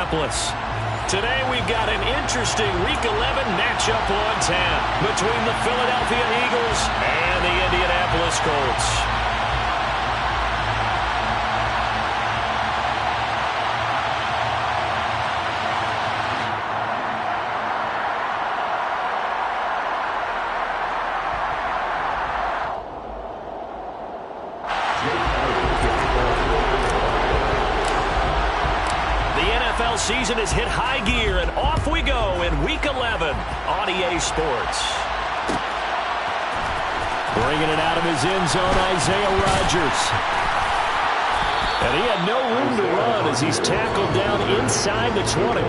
Indianapolis. Today we've got an interesting Week 11 matchup on tap between the Philadelphia Eagles and the Indianapolis Colts. Season has hit high gear, and off we go in Week 11 on EA Sports. Bringing it out of his end zone, Isaiah Rodgers. And he had no room to run as he's tackled down inside the 20.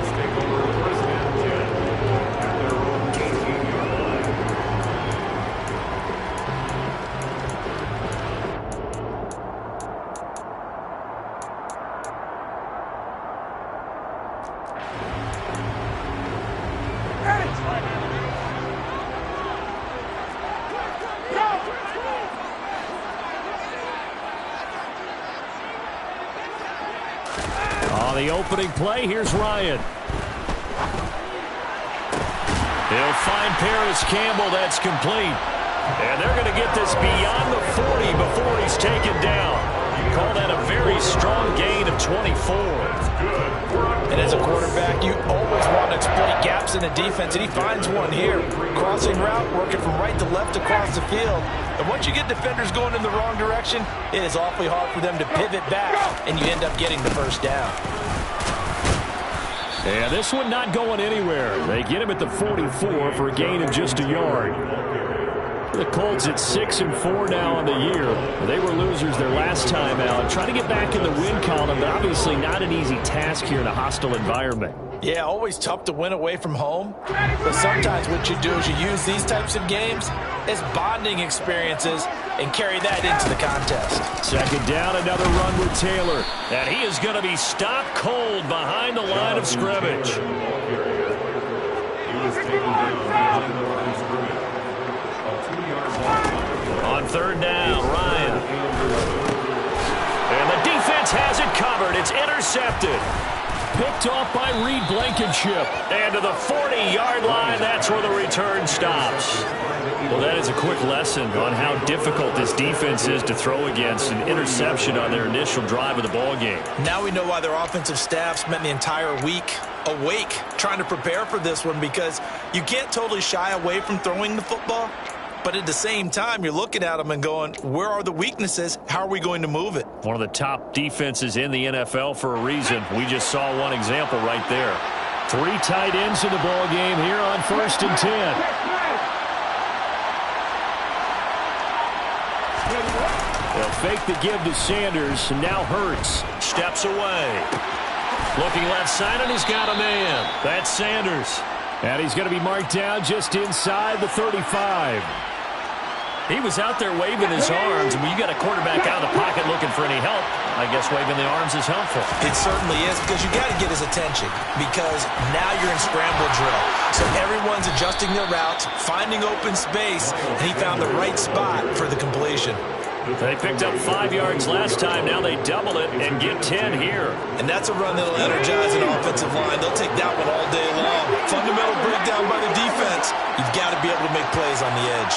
The opening play, here's Ryan. He'll find Paris Campbell, that's complete. And they're going to get this beyond the 40 before he's taken down. Call that a very strong gain of 24. And as a quarterback, you always want to exploit gaps in the defense, and he finds one here. Crossing route, working from right to left across the field. And once you get defenders going in the wrong direction, it is awfully hard for them to pivot back, and you end up getting the first down. Yeah, this one not going anywhere. They get him at the 44 for a gain of just a yard. The Colts at 6-4 now on the year. They were losers their last time out. Trying to get back in the win column, but obviously not an easy task here in a hostile environment. Yeah, always tough to win away from home. But sometimes what you do is you use these types of games as bonding experiences and carry that into the contest. Second down, another run with Taylor. And he is going to be stopped cold behind the line of scrimmage. On third down, Ryan. And the defense has it covered. It's intercepted. Picked off by Reed Blankenship. And to the 40-yard line, that's where the return stops. Well, that is a quick lesson on how difficult this defense is to throw against. An interception on their initial drive of the ballgame. Now we know why their offensive staff spent the entire week awake trying to prepare for this one, because you can't totally shy away from throwing the football. But at the same time, you're looking at them and going, where are the weaknesses? How are we going to move it? One of the top defenses in the NFL for a reason. We just saw one example right there. 3 tight ends in the ball game here on 1st and 10. They'll fake the give to Sanders, and now Hurts steps away. Looking left side, and he's got a man. That's Sanders. And he's going to be marked down just inside the 35. He was out there waving his arms. When you got a quarterback out of the pocket looking for any help, I guess waving the arms is helpful. It certainly is, because you got to get his attention, because now you're in scramble drill. So everyone's adjusting their routes, finding open space, and he found the right spot for the completion. They picked up 5 yards last time. Now they double it and get 10 here. And that's a run that'll energize an offensive line. They'll take that one all day long. Fundamental breakdown by the defense. You've got to be able to make plays on the edge.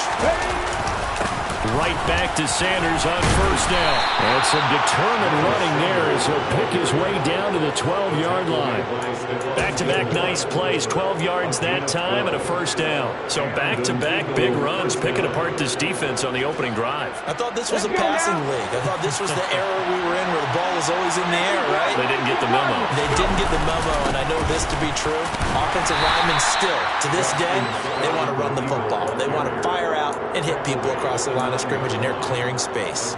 Right back to Sanders on 1st down. And some determined running there as he'll pick his way down to the 12-yard line. Back-to-back nice plays, 12 yards that time and a 1st down. So back-to-back big runs, picking apart this defense on the opening drive. I thought this was a passing league. I thought this was the era we were in where the ball was always in the air, right? They didn't get the memo. They didn't get the memo, and I know this to be true. Offensive linemen still, to this day, they want to run the football. They want to fire out and hit people across the line of scrimmage, and they're clearing space.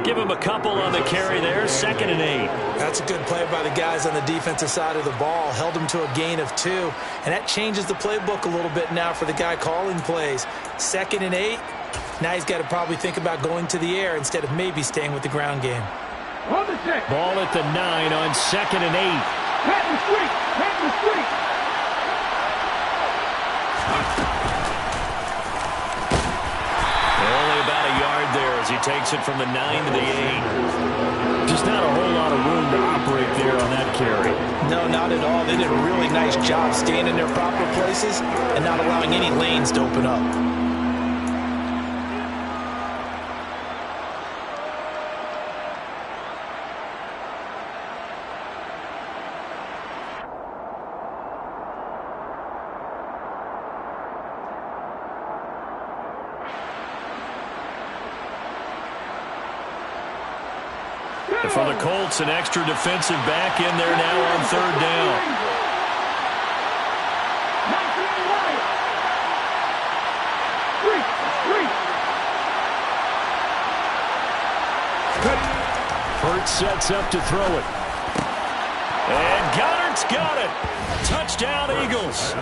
Give him a couple on the carry there, 2nd and 8. That's a good play by the guys on the defensive side of the ball. Held him to a gain of 2, and that changes the playbook a little bit now for the guy calling plays. 2nd and 8. Now he's got to probably think about going to the air instead of maybe staying with the ground game. Ball at the 9 on 2nd and 8. Patent street! Patent street! Only about a yard there as he takes it from the 9 to the 8. Just not a whole lot of room to operate there on that carry. No, not at all. They did a really nice job staying in their proper places and not allowing any lanes to open up. For the Colts, an extra defensive back in there now on third down. Hurts sets up to throw it. And Goddard's got it. Touchdown, Eagles.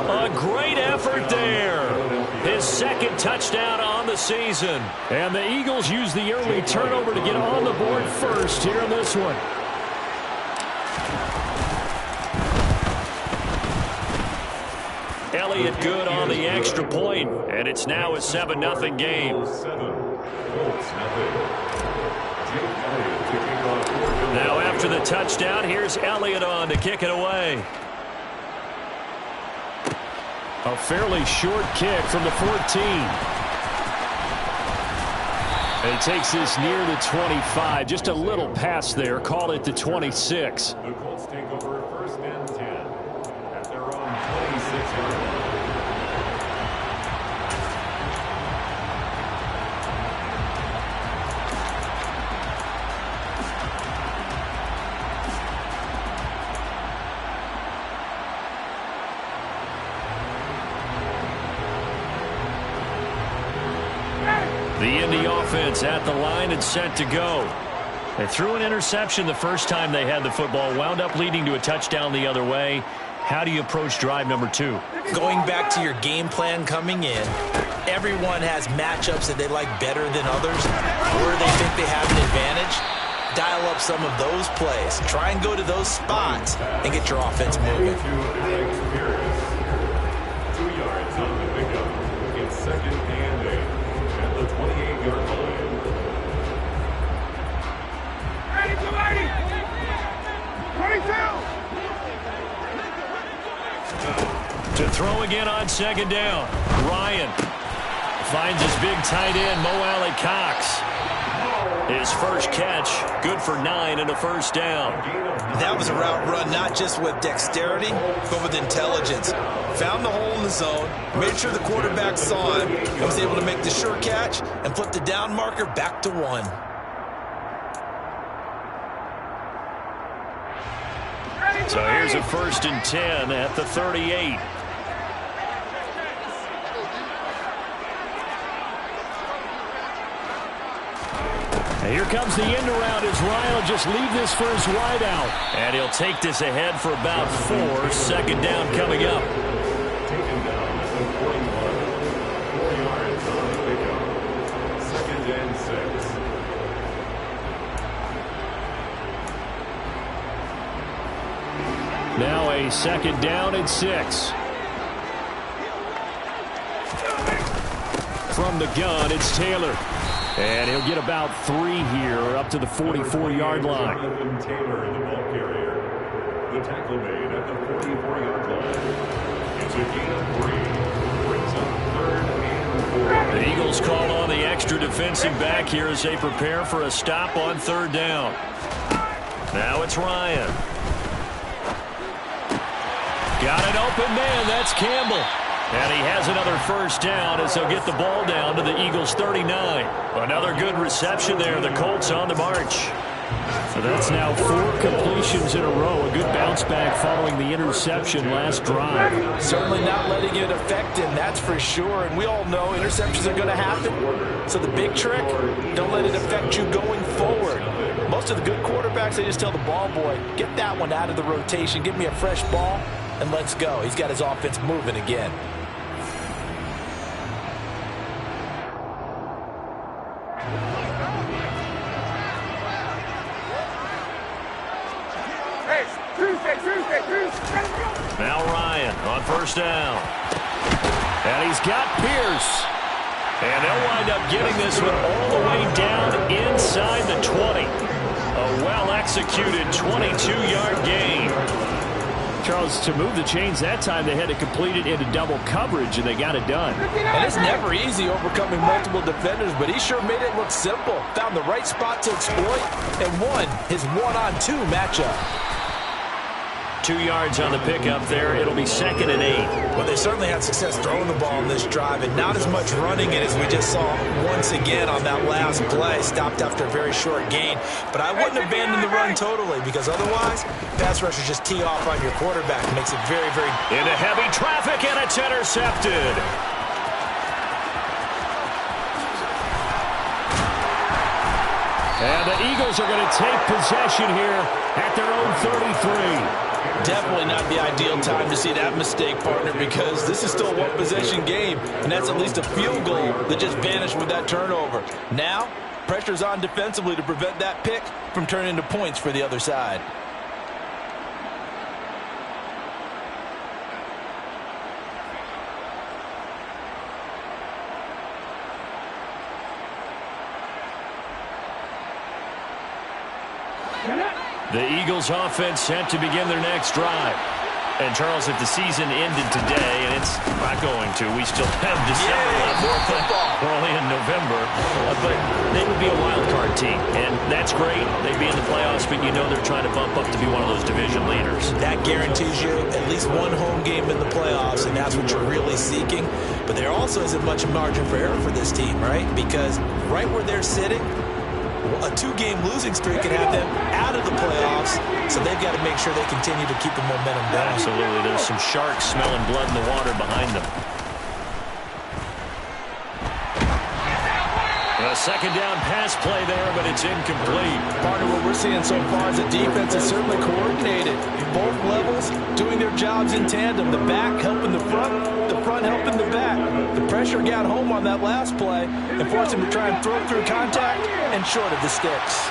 A great effort there. His second touchdown on the season. And the Eagles use the early turnover to get on the board first here in this one. Elliott good on the extra point, and it's now a 7-0 game. Now after the touchdown, here's Elliott on to kick it away. A fairly short kick from the 14. And he takes this near the 25. Just a little pass there. Call it the 26. The Colts take over first and 10 at their own 26-yard line. The Indy offense at the line and set to go. They threw an interception the first time they had the football, wound up leading to a touchdown the other way. How do you approach drive number 2? Going back to your game plan coming in, everyone has matchups that they like better than others, where they think they have an advantage. Dial up some of those plays. Try and go to those spots and get your offense moving. 2 yards on the pickup. It's second and 8 at the 28-yard line. Ready to 22. To throw again on second down. Ryan finds his big tight end, Mo Alley-Cox. His first catch, good for 9 and a first down. That was a route run not just with dexterity, but with intelligence. Found the hole in the zone, made sure the quarterback saw him, and was able to make the sure catch and flip the down marker back to 1. So here's a first and 10 at the 38. And here comes the end around as Ryan will just leave this for his wide out. And he'll take this ahead for about 4. Second down coming up. Taken down at the 41. 4 yards on the pickup. Second and 6. Now a second down and 6. From the gun, it's Taylor. And he'll get about 3 here, up to the 44-yard line. Jonathan Taylor, the ball carrier. The tackle made at the 44-yard line. It's a gain of 3. Brings up third and 4. The Eagles call on the extra defensive back here as they prepare for a stop on third down. Now it's Ryan. Got an open man. That's Campbell. And he has another first down as they'll get the ball down to the Eagles' 39. Another good reception there. The Colts on the march. So that's now 4 completions in a row. A good bounce back following the interception last drive. Certainly not letting it affect him, that's for sure. And we all know interceptions are going to happen. So the big trick, don't let it affect you going forward. Most of the good quarterbacks, they just tell the ball boy, get that one out of the rotation, give me a fresh ball, and let's go. He's got his offense moving again. Tuesday. Now Ryan on first down. And he's got Pierce. And they'll wind up getting this one all the way down inside the 20. A well-executed 22-yard gain. Charles, to move the chains that time, they had to complete it into double coverage, and they got it done. And it's never easy overcoming multiple defenders, but he sure made it look simple. Found the right spot to exploit and won his one-on-two matchup. 2 yards on the pickup there. It'll be 2nd and 8. Well, they certainly had success throwing the ball on this drive, and not as much running it as we just saw once again on that last play. Stopped after a very short gain. But I wouldn't abandon the run totally, because otherwise, pass rushers just tee off on your quarterback. It makes it very, very... Into heavy traffic, and it's intercepted. And the Eagles are going to take possession here at their own 33. Definitely not the ideal time to see that mistake, partner, because this is still a one-possession game, and that's at least a field goal that just vanished with that turnover. Now, pressure's on defensively to prevent that pick from turning into points for the other side. The Eagles offense set to begin their next drive. And, Charles, if the season ended today, and it's not going to, we still have December left. More football. We're only in November. But they would be a wild card team, and that's great. They'd be in the playoffs, but you know they're trying to bump up to be one of those division leaders. That guarantees you at least one home game in the playoffs, and that's what you're really seeking. But there also isn't much margin for error for this team, right? Because right where they're sitting, a 2-game losing streak can have them out of the playoffs, so they've got to make sure they continue to keep the momentum down. Absolutely. There's some sharks smelling blood in the water behind them. A second down pass play there, but it's incomplete. Partner, what we're seeing so far is the defense is certainly coordinated. Both levels doing their jobs in tandem. The back helping the front helping the back. The pressure got home on that last play and forced him to try and throw through contact and short of the sticks.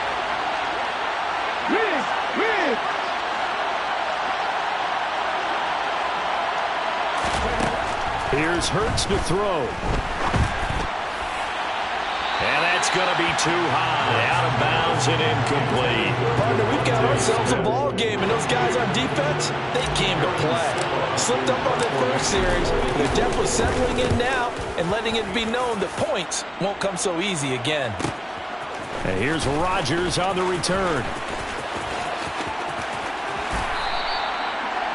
Here's Hurts to throw. And that's going to be too high. Out of bounds and incomplete. Partner, we've got ourselves a ball game, and those guys on defense, they came to play. Slipped up on their first series. They're definitely settling in now and letting it be known that points won't come so easy again. And here's Rodgers on the return.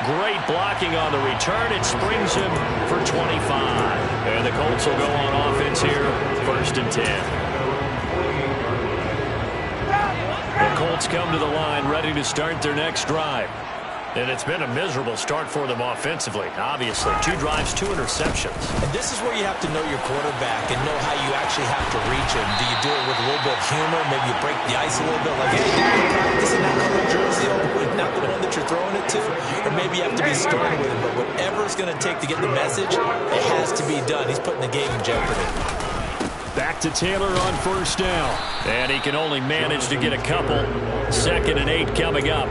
Great blocking on the return. It springs him for 25. And the Colts will go on offense here, 1st and 10. The Colts come to the line ready to start their next drive. And it's been a miserable start for them offensively, obviously. 2 drives, 2 interceptions. And this is where you have to know your quarterback and know how you actually have to reach him. Do you do it with a little bit of humor? Maybe you break the ice a little bit, like, hey, did you practice in that color jersey, not the one that you're throwing it to? Or maybe you have to be stern with him. But whatever it's going to take to get the message, it has to be done. He's putting the game in jeopardy. Back to Taylor on 1st down. And he can only manage to get a couple. 2nd and 8 coming up.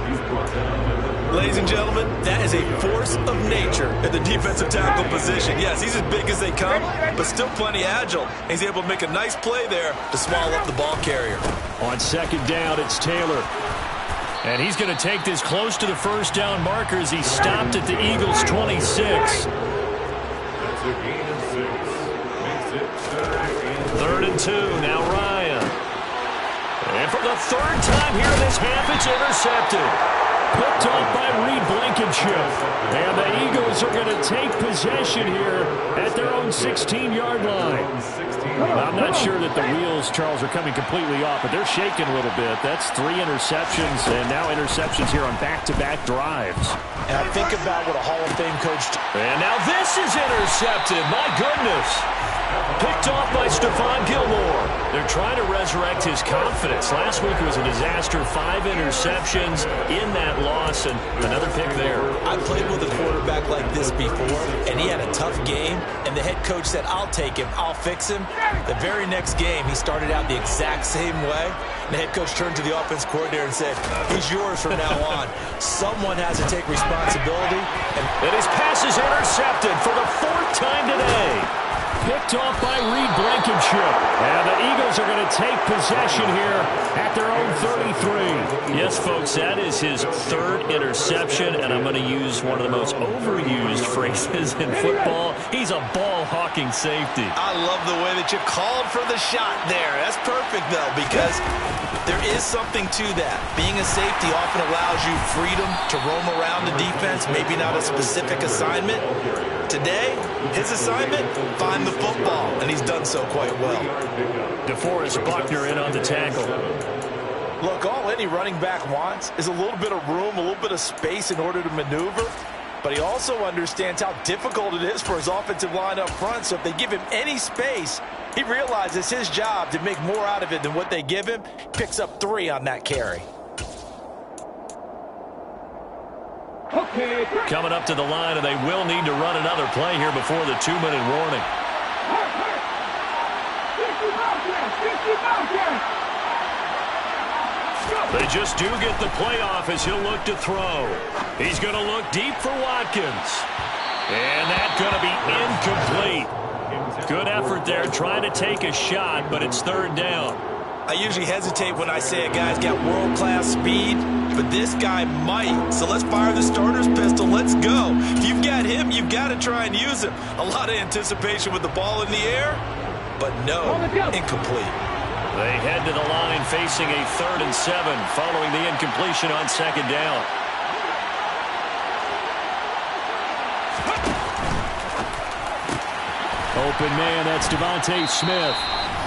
Ladies and gentlemen, that is a force of nature at the defensive tackle position. Yes, he's as big as they come, but still plenty agile. He's able to make a nice play there to swallow up the ball carrier. On 2nd down, it's Taylor. And he's going to take this close to the 1st down marker as he stopped at the Eagles' 26. That's a gain of 6. Makes it 3rd and 2. Now Ryan. And for the 3rd time here in this half, it's intercepted. Picked off by Reed Blankenship. And the Eagles are going to take possession here at their own 16-yard line. I'm not sure that the wheels, Charles, are coming completely off, but they're shaking a little bit. That's 3 interceptions, and now interceptions here on back-to-back drives. And I think about what a Hall of Fame coach... And now this is intercepted. My goodness. Picked off by Stephon Gilmore. They're trying to resurrect his confidence. Last week was a disaster. 5 interceptions in that loss, and another pick there. I played with a quarterback like this before, and he had a tough game, and the head coach said, I'll take him, I'll fix him. The very next game, he started out the exact same way, And the head coach turned to the offense coordinator and said, he's yours from now on. Someone has to take responsibility. And his pass is intercepted for the 4th time today. Picked off by Reed Blankenship. And the Eagles are going to take possession here at their own 33. Yes, folks, that is his 3rd interception, and I'm going to use one of the most overused phrases in football. He's a ball-hawking safety. I love the way that you called for the shot there. That's perfect, though, because there is something to that. Being a safety often allows you freedom to roam around the defense, maybe not a specific assignment. Today, his assignment, find the football, and he's done so quite well. DeForest Buckner in on the tackle. Look, all any running back wants is a little bit of room, a little bit of space in order to maneuver, but he also understands how difficult it is for his offensive line up front, so if they give him any space, he realizes his job to make more out of it than what they give him. Picks up 3 on that carry. Coming up to the line, and they will need to run another play here before the 2-minute warning. They just do get the play off as he'll look to throw. He's going to look deep for Watkins. And that's going to be incomplete. Good effort there trying to take a shot, but it's 3rd down. I usually hesitate when I say a guy's got world-class speed, but this guy might. So let's fire the starter's pistol. Let's go. If you've got him, you've got to try and use him. A lot of anticipation with the ball in the air, but no, incomplete. They head to the line facing a 3rd and 7 following the incompletion on 2nd down. Open man, that's Devontae Smith.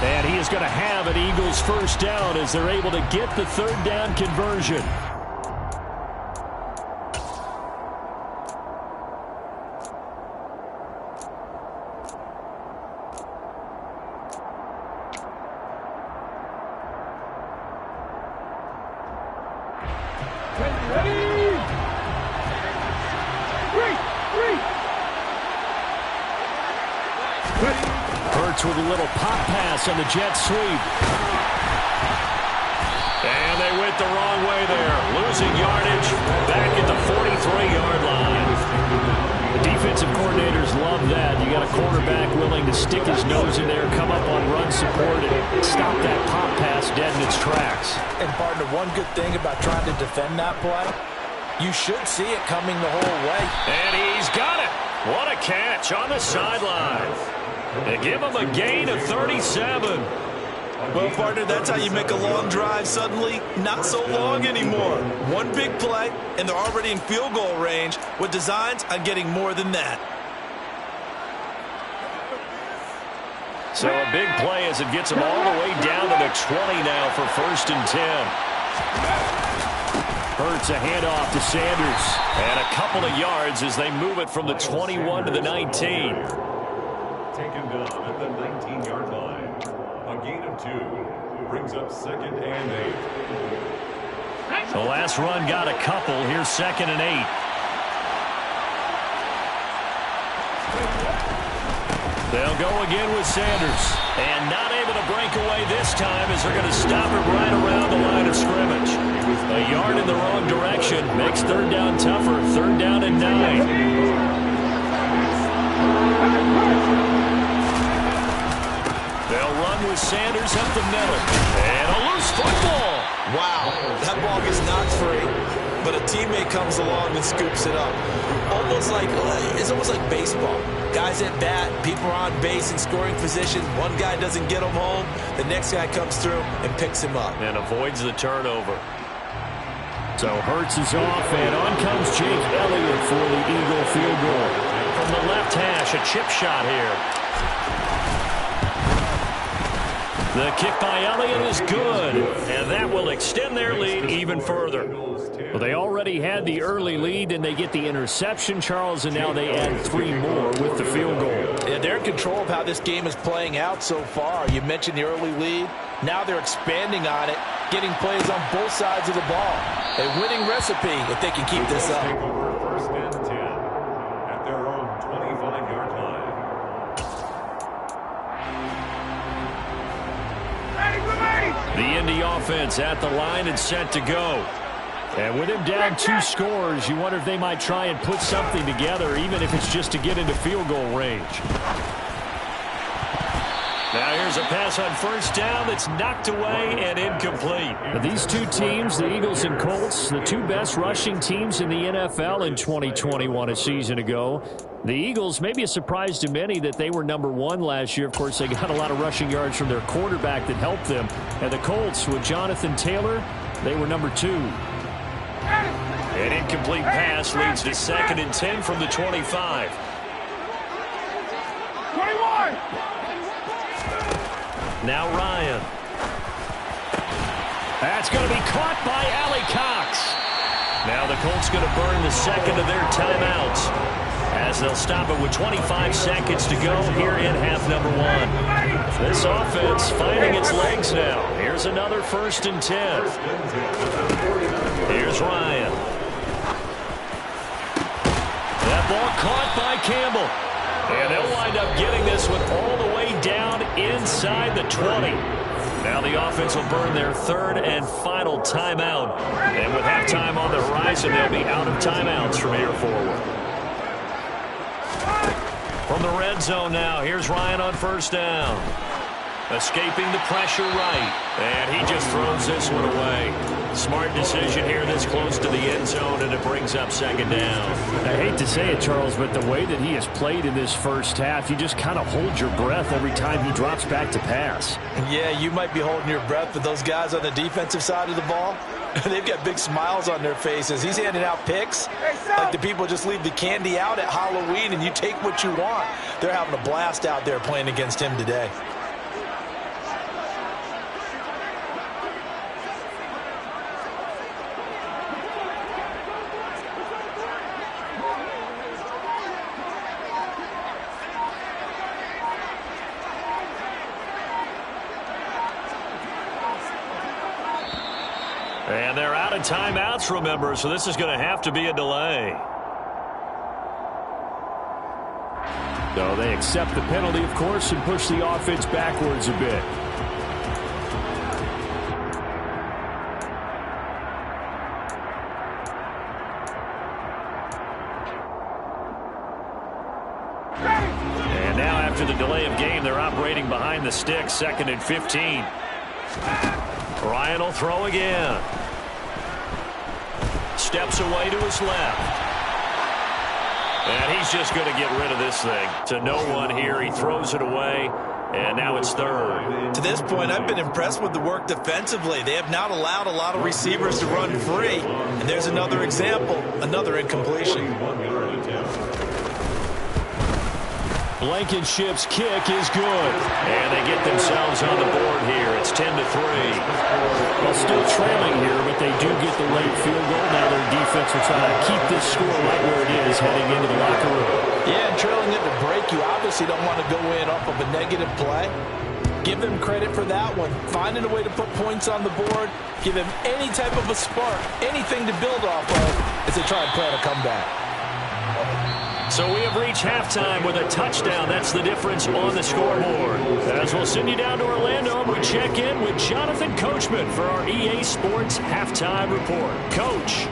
And he is going to have an Eagles 1st down as they're able to get the 3rd down conversion. With a little pop pass on the jet sweep. And they went the wrong way there. Losing yardage back at the 43-yard line. The defensive coordinators love that. You got a quarterback willing to stick his nose in there, come up on run support, and stop that pop pass dead in its tracks. And partner, one good thing about trying to defend that play, you should see it coming the whole way. And he's got it. What a catch on the sideline. They give him a gain of 37. Well, partner, that's how you make a long drive suddenly not so long anymore. One big play, and they're already in field goal range with designs on getting more than that. So a big play as it gets them all the way down to the 20 now for 1st and 10. Hurts a handoff to Sanders. And a couple of yards as they move it from the 21 to the 19. Taken down at the 19-yard line. A gain of 2 brings up 2nd and 8. The last run got a couple. Here's 2nd and 8. They'll go again with Sanders. And not able to break away this time as they're going to stop it right around the line of scrimmage. A yard in the wrong direction makes 3rd down tougher. 3rd down and 9. They'll run with Sanders up the middle. And a loose football. Wow, that ball gets knocked free, but a teammate comes along and scoops it up. It's almost like baseball. Guys at bat, people are on base in scoring position. One guy doesn't get him home. The next guy comes through and picks him up. And avoids the turnover. So Hurts is off, and on comes Jake Elliott for the Eagle field goal. From the left hash, a chip shot here. The kick by Elliott is good, and that will extend their lead even further. Well, they already had the early lead, and they get the interception, Charles, and now they add 3 more with the field goal. Yeah, they're in control of how this game is playing out so far. You mentioned the early lead. Now they're expanding on it, getting plays on both sides of the ball. A winning recipe if they can keep this up. Take over 1st and 10 at their own 25-yard line. Ready, The Indy offense at the line and set to go. And with him down 2 scores, you wonder if they might try and put something together, even if it's just to get into field goal range. Now here's a pass on first down that's knocked away and incomplete. Now these two teams, the Eagles and Colts, the two best rushing teams in the NFL in 2021 a season ago. The Eagles, maybe a surprise to many that they were #1 last year. Of course, they got a lot of rushing yards from their quarterback that helped them. And the Colts, with Jonathan Taylor, they were #2. An incomplete pass leads to 2nd and 10 from the 25. 21! Now Ryan. That's going to be caught by Allie Cox. Now the Colts going to burn the second of their timeouts as they'll stop it with 25 seconds to go here in half number 1. This offense finding its legs now. Here's another 1st and 10. Here's Ryan. That ball caught by Campbell. And they'll wind up getting this one all the way down inside the 20. Now the offense will burn their 3rd and final timeout. And with halftime on the horizon, they'll be out of timeouts from here forward. From the red zone now, here's Ryan on 1st down. Escaping the pressure right. And he just throws this one away. Smart decision here this close to the end zone, and it brings up 2nd down. I hate to say it, Charles, but the way that he has played in this first half, you just kind of hold your breath every time he drops back to pass. Yeah, you might be holding your breath, but those guys on the defensive side of the ball, they've got big smiles on their faces. He's handing out picks like the people just leave the candy out at Halloween and you take what you want. They're having a blast out there playing against him today. And they're out of timeouts, remember, so this is going to have to be a delay. So they accept the penalty, of course, and push the offense backwards a bit. And now after the delay of game, they're operating behind the sticks, 2nd and 15. Ryan will throw again. Steps away to his left. And he's just going to get rid of this thing. To no one here. He throws it away. And now it's 3rd. To this point, I've been impressed with the work defensively. They have not allowed a lot of receivers to run free. And there's another example, another incompletion. Blankenship's kick is good. And they get themselves on the board here. It's 10-3. Well, still trailing here, but they do get the late field goal. Now their defense will try to keep this score right where it is heading into the locker room. Yeah, and trailing at the break, you obviously don't want to go in off of a negative play. Give them credit for that one. Finding a way to put points on the board. Give them any type of a spark, anything to build off of as they try and plan a comeback. So we have reached halftime with a touchdown. That's the difference on the scoreboard. As we'll send you down to Orlando, and we check in with Jonathan Coachman for our EA Sports Halftime Report. Coach.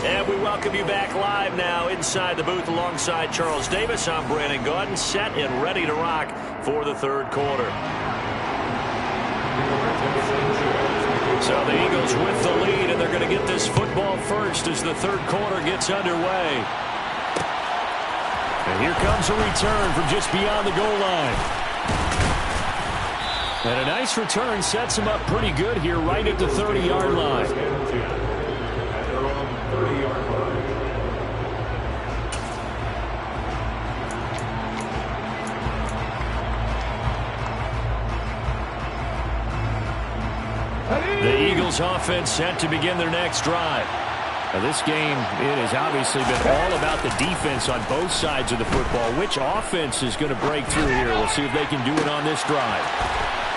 And we welcome you back live now inside the booth alongside Charles Davis. I'm Brandon Gaudin, set and ready to rock for the 3rd quarter. So the Eagles with the lead, and they're going to get this football first as the 3rd quarter gets underway. And here comes a return from just beyond the goal line. And a nice return sets him up pretty good here right at the 30-yard line. The Eagles offense set to begin their next drive. Now this game, it has obviously been all about the defense on both sides of the football. Which offense is going to break through here? We'll see if they can do it on this drive.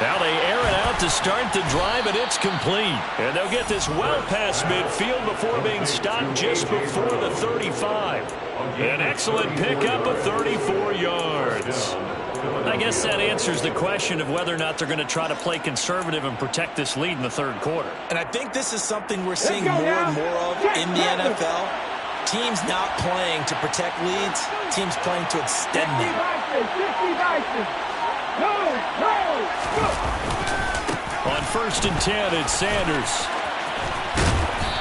Now they air it out to start the drive, and it's complete. And they'll get this well past midfield before being stopped just before the 35. An excellent pickup of 34 yards. I guess that answers the question of whether or not they're going to try to play conservative and protect this lead in the third quarter. And I think this is something we're seeing more and more of in the NFL. Teams not playing to protect leads, teams playing to extend them. On 1st and 10, it's Sanders.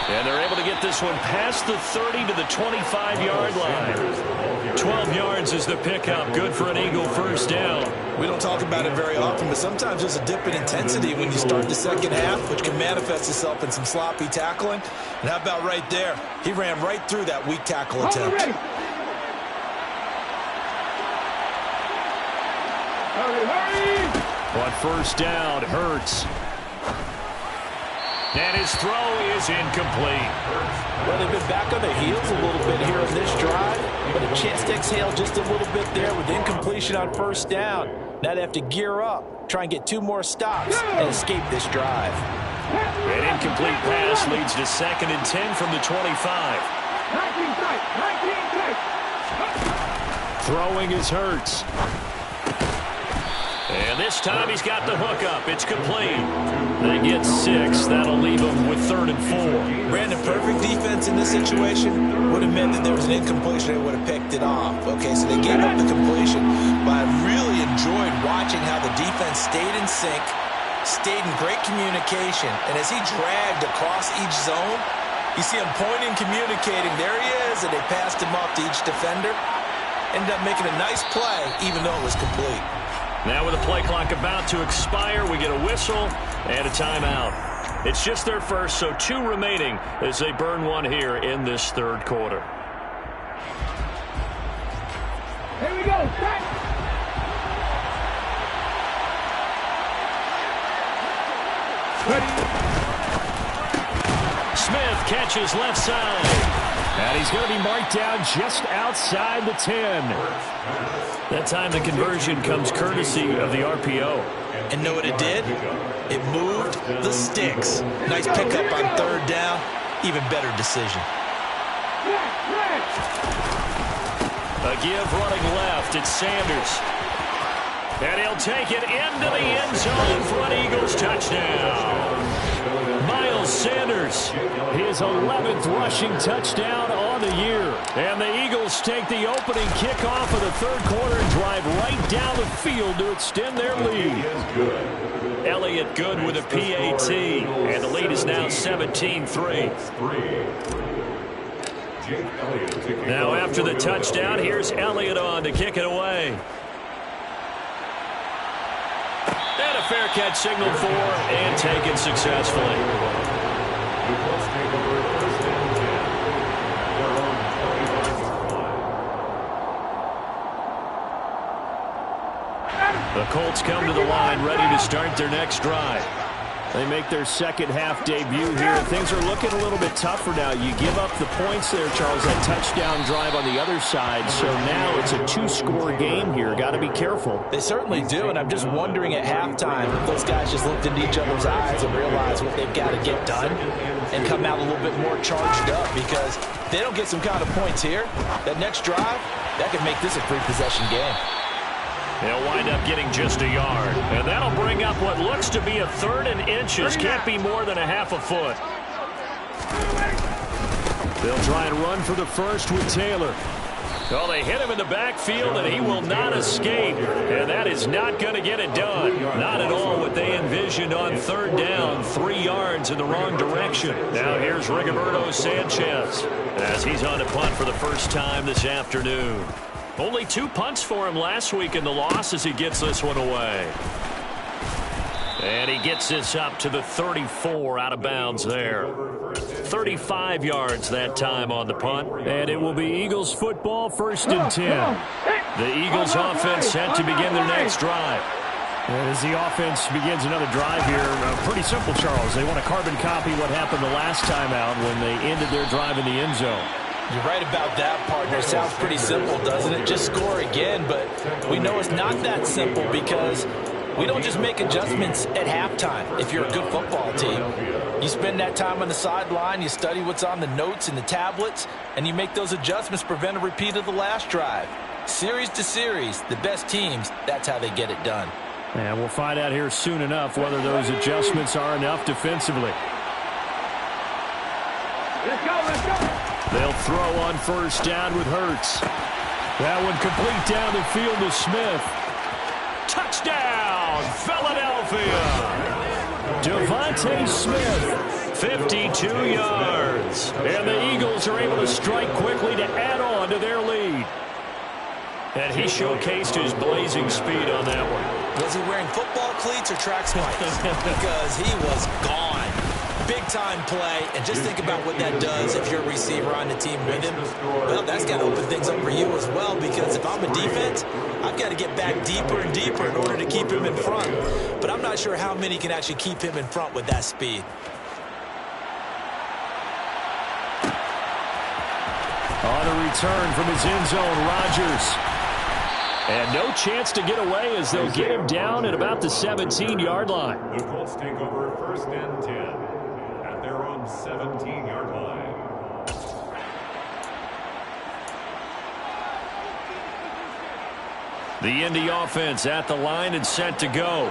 And they're able to get this one past the 30 to the 25-yard line. 12 yards is the pickup. Good for an Eagle first down. We don't talk about it very often, but sometimes there's a dip in intensity when you start the second half, which can manifest itself in some sloppy tackling. And how about right there? He ran right through that weak tackle attempt. On 1st down, Hurts. And his throw is incomplete. Well, they've been back on their heels a little bit here in this drive, but a chance to exhale just a little bit there with incompletion on 1st down. Now they have to gear up, try and get 2 more stops, and escape this drive. An incomplete pass leads to 2nd and 10 from the 25. Throwing is Hurts. And this time he's got the hookup. It's complete. They get 6. That'll leave them with 3rd and 4. Brandon, perfect defense in this situation would have meant that there was an incompletion. They would have picked it off. Okay, so they gave up the completion. But I really enjoyed watching how the defense stayed in sync, stayed in great communication. And as he dragged across each zone, you see him pointing, communicating. There he is, and they passed him off to each defender. Ended up making a nice play, even though it was complete. Now with the play clock about to expire, we get a whistle and a timeout. It's just their first, so 2 remaining as they burn one here in this 3rd quarter. Here we go. Smith catches left side. And he's going to be marked down just outside the 10. That time the conversion comes courtesy of the RPO. And know what it did? It moved the sticks. Nice pickup on 3rd down. Even better decision. A give running left. It's Sanders. And he'll take it into the end zone for an Eagles touchdown. Miles Sanders, his 11th rushing touchdown on the year. And the Eagles take the opening kickoff of the 3rd quarter and drive right down the field to extend their lead. Elliott good with a PAT, and the lead is now 17-3. Now after the touchdown, here's Elliott on to kick it away. And a fair catch signaled for and taken successfully. The Colts come to the line ready to start their next drive. They make their second half debut here. Things are looking a little bit tougher now. You give up the points there, Charles, that touchdown drive on the other side. So now it's a 2-score game here. Got to be careful. They certainly do, and I'm just wondering at halftime if those guys just looked into each other's eyes and realized what they've got to get done and come out a little bit more charged up, because if they don't get some kind of points here, that next drive, that could make this a 3-possession game. They'll wind up getting just a yard. And that'll bring up what looks to be a 3rd and inches. Can't be more than a half a foot. They'll try and run for the first with Taylor. Oh, they hit him in the backfield, and he will not escape. And that is not going to get it done. Not at all what they envisioned on 3rd down. 3 yards in the wrong direction. Now here's Rigoberto Sanchez as he's on to punt for the first time this afternoon. Only 2 punts for him last week in the loss as he gets this one away. And he gets this up to the 34 out of bounds there. 35 yards that time on the punt. And it will be Eagles football, 1st and 10. The Eagles offense set to begin their next drive. And as the offense begins another drive here, pretty simple, Charles. They want to carbon copy what happened the last time out when they ended their drive in the end zone. You're right about that, partner. Sounds pretty simple, doesn't it? Just score again, but we know it's not that simple, because We don't just make adjustments at halftime if you're a good football team. You spend that time on the sideline, you study what's on the notes and the tablets, and you make those adjustments to prevent a repeat of the last drive. Series to series, the best teams, that's how they get it done. And we'll find out here soon enough whether those adjustments are enough defensively. Let's go, let's go. They'll throw on first down with Hurts. That one complete down the field to Smith. Touchdown, Philadelphia. Devontae Smith, 52 yards. And the Eagles are able to strike quickly to add on to their lead. And he showcased his blazing speed on that one. Was he wearing football cleats or track spikes? Because he was gone. Big-time play, and just think about what that does if you're a receiver on the team with him. Well, that's got to open things up for you as well, because if I'm a defense, I've got to get back deeper and deeper in order to keep him in front. But I'm not sure how many can actually keep him in front with that speed. On a return from his end zone, Rodgers. And no chance to get away as they'll get him down at about the 17-yard line. The Colts take over first and 10 at their own 17-yard line. The Indy offense at the line and set to go.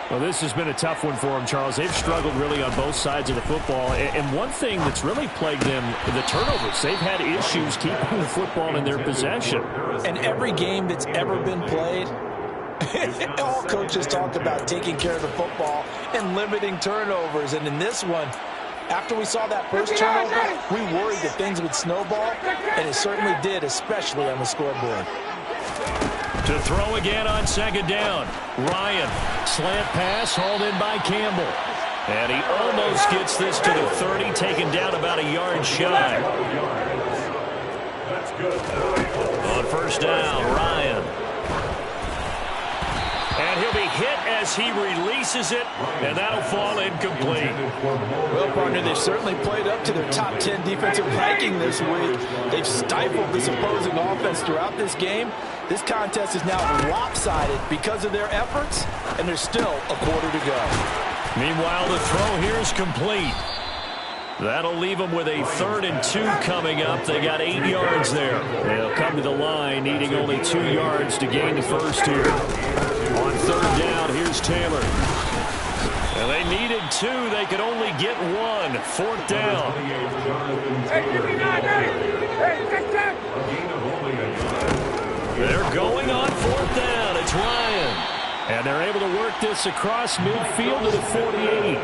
Well, this has been a tough one for them, Charles. They've struggled really on both sides of the football. And one thing that's really plagued them, the turnovers. They've had issues keeping the football in their possession. And every game that's ever been played, all coaches talk about taking care of the football and limiting turnovers. And in this one, after we saw that first turnover, we worried that things would snowball, and it certainly did, especially on the scoreboard. To throw again on second down. Ryan, slant pass, hauled in by Campbell. And he almost gets this to the 30, taken down about a yard shy. That's good. On first down, Ryan. And he'll be hit as he releases it, and that'll fall incomplete. Well, partner, they've certainly played up to their top 10 defensive ranking this week. They've stifled this opposing offense throughout this game. This contest is now lopsided because of their efforts, and there's still a quarter to go. Meanwhile, the throw here is complete. That'll leave them with a 3rd and 2 coming up. They got 8 yards there. They'll come to the line, needing only 2 yards to gain the first here. On 3rd down, here's Taylor. And they needed 2. They could only get 1. 4th down. Hey, give me 9, hey, check. They're going on 4th down. It's Ryan. And they're able to work this across midfield to the 48.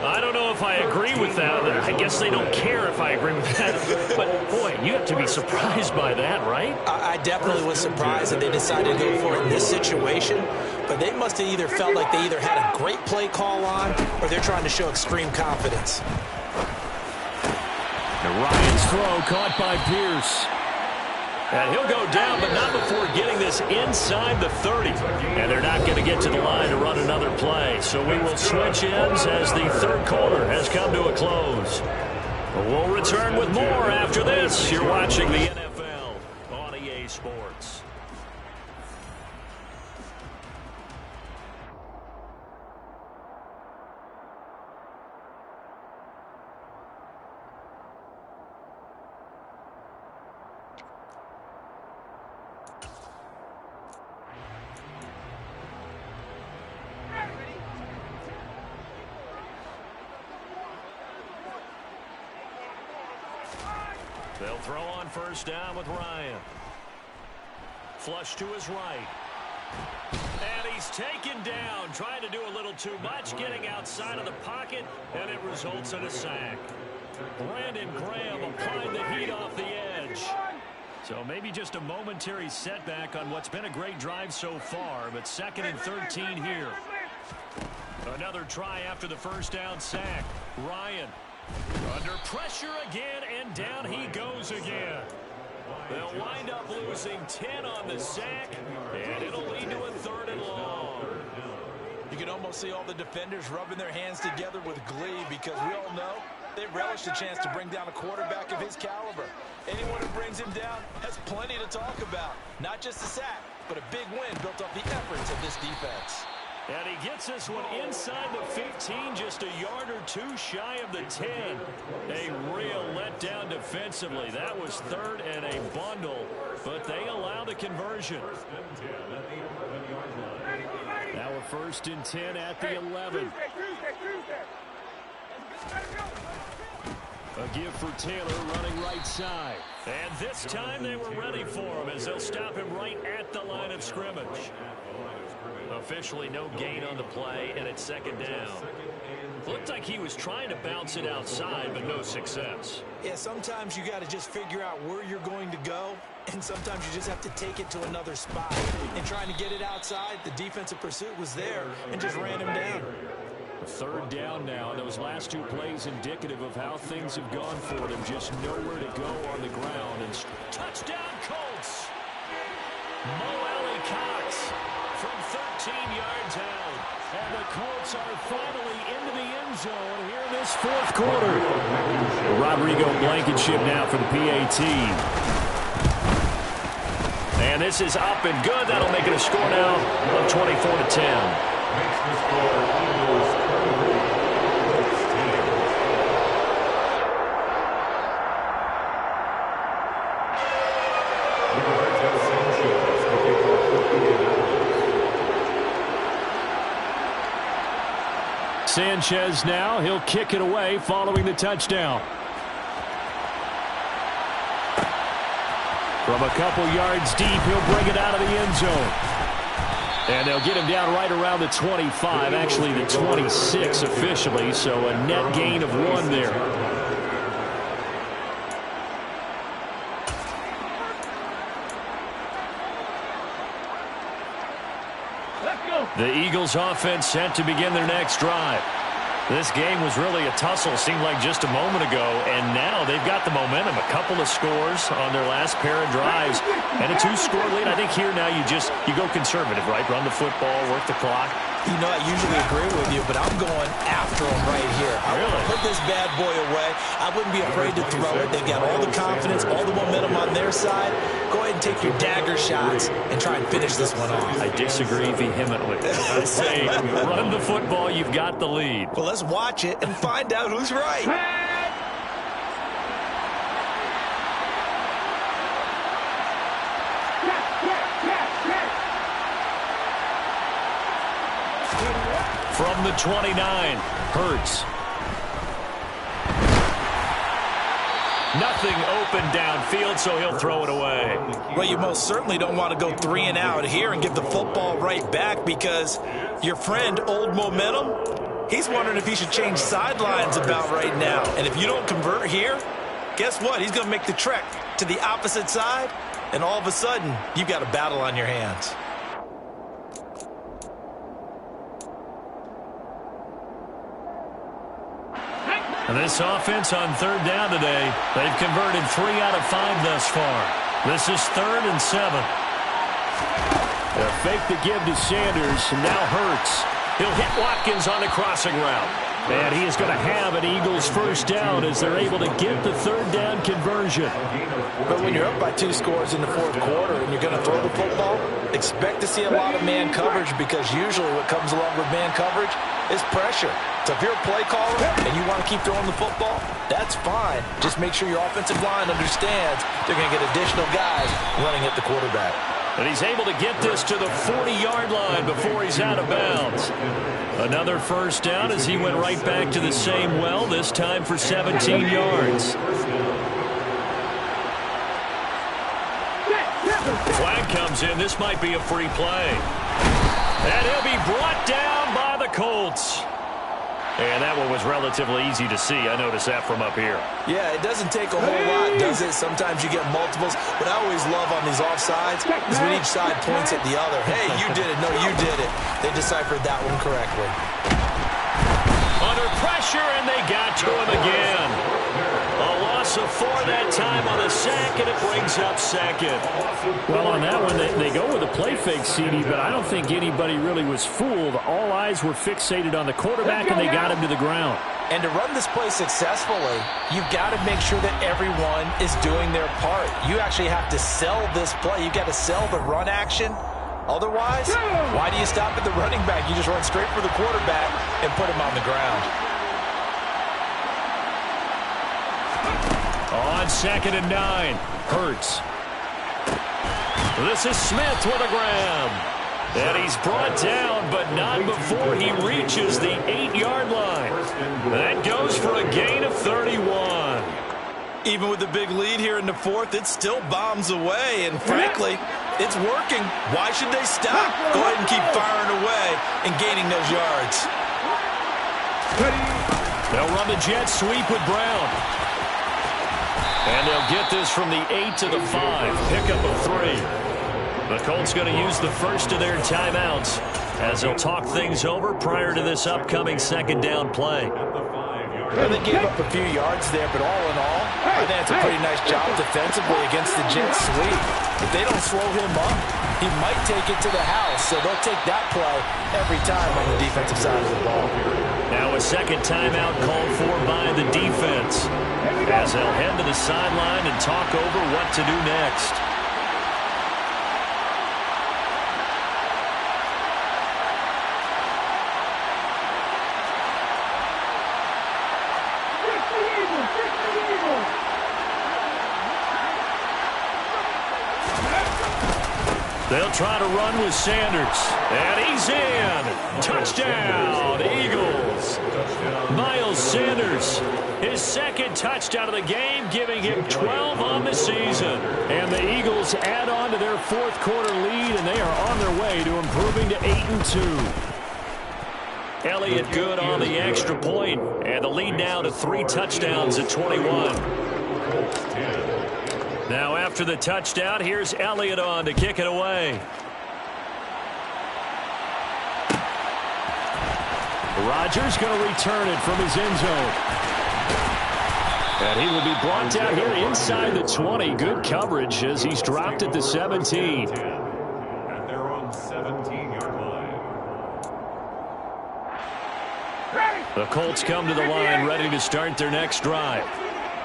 I don't know if I agree with that. I guess they don't care if I agree with that. But, boy, you have to be surprised by that, right? I definitely was surprised that they decided to go for it in this situation. But they must have either felt like they either had a great play call on or they're trying to show extreme confidence. And Ryan's throw caught by Pierce. And he'll go down, but not before getting this inside the 30. And they're not going to get to the line to run another play. So we will switch ends as the 3rd quarter has come to a close. We'll return with more after this. You're watching the NFL on EA Sports. They'll throw on first down with Ryan. Flush to his right. And he's taken down, trying to do a little too much, getting outside of the pocket, and it results in a sack. Brandon Graham applying the heat off the edge. So maybe just a momentary setback on what's been a great drive so far, but 2nd and 13 here. Another try after the first down sack. Ryan under pressure again, and down he goes again. They'll wind up losing 10 on the sack, and it'll lead to a 3rd and long. You can almost see all the defenders rubbing their hands together with glee because we all know they relish the chance to bring down a quarterback of his caliber. Anyone who brings him down has plenty to talk about. Not just a sack, but a big win built off the efforts of this defense. And he gets this one inside the 15, just a yard or two shy of the 10. A real letdown defensively. That was third and a bundle, but they allow the conversion. Now a 1st and 10 at the 11. A give for Taylor running right side. And this time they were ready for him as they'll stop him right at the line of scrimmage. Officially no gain on the play, and it's 2nd down. Looked like he was trying to bounce it outside, but no success. Yeah, sometimes you got to just figure out where you're going to go, and sometimes you just have to take it to another spot. And trying to get it outside, the defensive pursuit was there and just ran him down. 3rd down now, and those last 2 plays indicative of how things have gone for them. Just nowhere to go on the ground. And touchdown, Colts! Mo Alley-Cox from 13 yards out. And the Colts are finally into the end zone here in this 4th quarter. Rodrigo Blankenship now for the PAT. And this is up and good. That'll make it a score now of 24-10. Makes the score Eagles 28. Sanchez now, he'll kick it away following the touchdown. From a couple yards deep, he'll bring it out of the end zone. And they'll get him down right around the 25, actually the 26 officially, so a net gain of 1 there. The Eagles offense set to begin their next drive. This game was really a tussle, seemed like just a moment ago, and now they've got the momentum. A couple of scores on their last pair of drives, and a 2-score lead. I think here now you go conservative, right? Run the football, work the clock. You know, I usually agree with you, but I'm going after him right here. I want to put this bad boy away. I wouldn't be afraid to throw it. They've got all the confidence, all the momentum on their side. Go ahead and take your dagger shots and try and finish this one off. I disagree vehemently. I say, run the football, you've got the lead. Well, let's watch it and find out who's right. From the 29, Hurts. Nothing open downfield, so he'll throw it away. Well, you most certainly don't want to go 3 and out here and give the football right back because your friend, Old Momentum, he's wondering if he should change sidelines about right now. And if you don't convert here, guess what? He's going to make the trek to the opposite side, and all of a sudden, you've got a battle on your hands. And this offense on 3rd down today, they've converted 3 out of 5 thus far. This is 3rd and 7. They'll fake the give to Sanders, and now Hurts. He'll hit Watkins on a crossing route. And he is going to have an Eagles 1st down as they're able to get the 3rd down conversion. But when you're up by 2 scores in the 4th quarter and you're going to throw the football, expect to see a lot of man coverage because usually what comes along with man coverage is pressure. So if you're a play caller and you want to keep throwing the football, that's fine. Just make sure your offensive line understands they're going to get additional guys running at the quarterback. And he's able to get this to the 40-yard line before he's out of bounds. Another 1st down as he went right back to the same well, this time for 17 yards. Flag comes in. This might be a free play. And he'll be brought down by the Colts. And that one was relatively easy to see. I noticed that from up here. Yeah, it doesn't take a whole lot, does it? Sometimes you get multiples. What I always love on these offsides is when each side points at the other. Hey, you did it. No, you did it. They deciphered that one correctly. Under pressure, and they got to him again. A loss of 4 that time on a sack, and it brings up 2nd. Well, on that one, they go with a play fake, CD, but I don't think anybody really was fooled. All eyes were fixated on the quarterback, and they got him to the ground. And to run this play successfully, you've got to make sure that everyone is doing their part. You actually have to sell this play. You've got to sell the run action Otherwise, why do you stop at the running back? You just run straight for the quarterback and put him on the ground. On 2nd and 9, Hurts. This is Smith with a grab. And he's brought down, but not before he reaches the 8-yard line. That goes for a gain of 31. Even with the big lead here in the 4th, it still bombs away. And frankly, it's working. Why should they stop? Go ahead and keep firing away and gaining those yards. They'll run the jet sweep with Brown. And they'll get this from the 8 to the 5. Pickup of 3. The Colts going to use the first of their timeouts as they'll talk things over prior to this upcoming 2nd down play. Well, they gave up a few yards there, but all in all, I think it's a pretty nice job defensively against the jet sweep. If they don't slow him up, he might take it to the house, so they'll take that play every time on the defensive side of the ball. Now a second timeout called for by the defense as they'll head to the sideline and talk over what to do next. They'll try to run with Sanders. And he's in. Touchdown, Eagles. Miles Sanders, his 2nd touchdown of the game, giving him 12 on the season. And the Eagles add on to their 4th quarter lead, and they are on their way to improving to 8-2. Elliott good on the extra point, and the lead now to 3 touchdowns at 21. Now after the touchdown, here's Elliott on to kick it away. Rodgers going to return it from his end zone. And he will be brought down here inside the 20. Good coverage as he's dropped at the 17. And they're on 17-yard line. The Colts come to the line ready to start their next drive.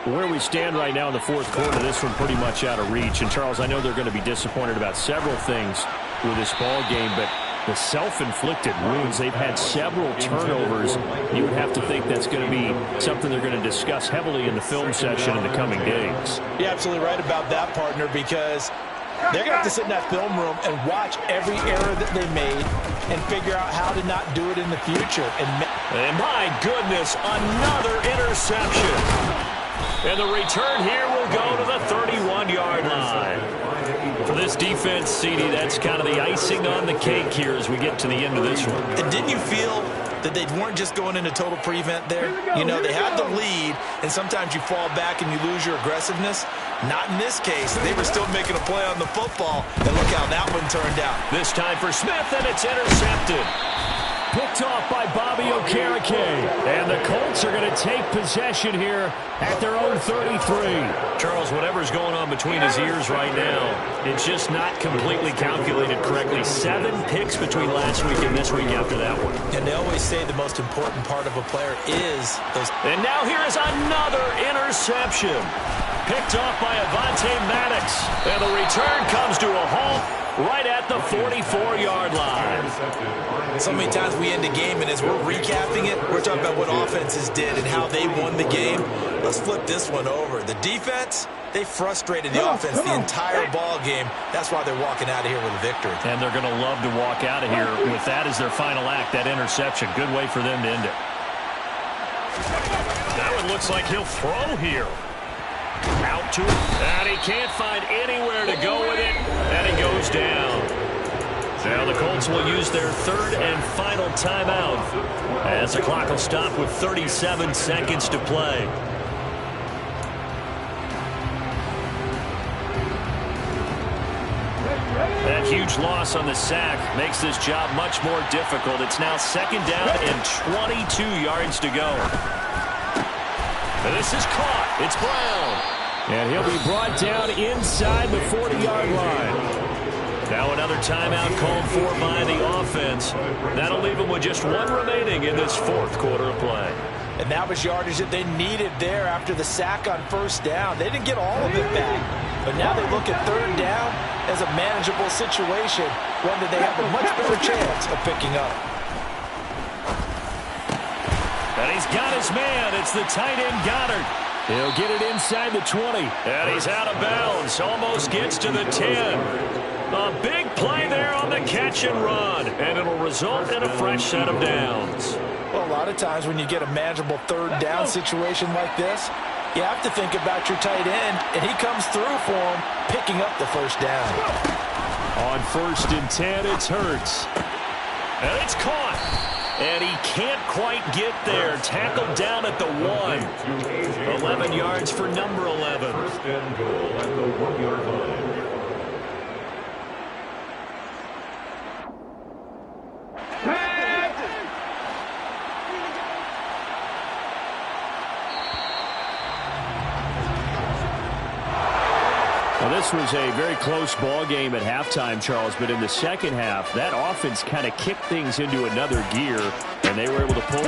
Where we stand right now in the 4th quarter, this one pretty much out of reach. And, Charles, I know they're going to be disappointed about several things with this ball game, but the self-inflicted wounds, they've had several turnovers. You would have to think that's going to be something they're going to discuss heavily in the film session in the coming days. You're absolutely right about that, partner, because they're going to have to sit in that film room and watch every error that they made and figure out how to not do it in the future. And my goodness, another interception. And the return here will go to the 31-yard line. For this defense, CD, that's kind of the icing on the cake here as we get to the end of this one. And didn't you feel that they weren't just going into total prevent there? You know, they had the lead, and sometimes you fall back and you lose your aggressiveness. Not in this case. They were still making a play on the football, and look how that one turned out. This time for Smith, and it's intercepted. Picked off by Bobby Okereke. And the Colts are going to take possession here at their own 33. Charles, whatever's going on between his ears right now, it's just not completely calculated correctly. 7 picks between last week and this week after that one. And they always say the most important part of a player is those. And now here is another interception. Picked off by Avonte Maddox. And the return comes to a halt right at the 44-yard line. So many times we end a game, and as we're recapping it, we're talking about what offenses did and how they won the game. Let's flip this one over. The defense, they frustrated the offense the entire ball game. That's why they're walking out of here with a victory. And they're going to love to walk out of here with that as their final act, that interception. Good way for them to end it. That one looks like he'll throw here. Out to it, and he can't find anywhere to go with it, and he goes down. Now the Colts will use their 3rd and final timeout as the clock will stop with 37 seconds to play. That huge loss on the sack makes this job much more difficult. It's now 2nd down and 22 yards to go. And this is caught. It's Brown. And he'll be brought down inside the 40-yard line. Now another timeout called for by the offense. That'll leave him with just 1 remaining in this 4th quarter of play. And that was yardage that they needed there after the sack on first down. They didn't get all of it back, but now they look at third down as a manageable situation, one that they have a much better chance of picking up. And he's got his man. It's the tight end Goddard. He'll get it inside the 20. And he's out of bounds. Almost gets to the 10. A big play there on the catch and run. And it'll result in a fresh set of downs. Well, a lot of times when you get a manageable third down situation like this, you have to think about your tight end, and he comes through for him, picking up the first down. On 1st and 10, it's Hurts. And it's caught. And he can't quite get there. Tackled down at the 1. 11 yards for number 11. First and goal at the 1-yard line. Well, this was a very close ball game at halftime, Charles, but in the second half, that offense kind of kicked things into another gear, and they were able to pull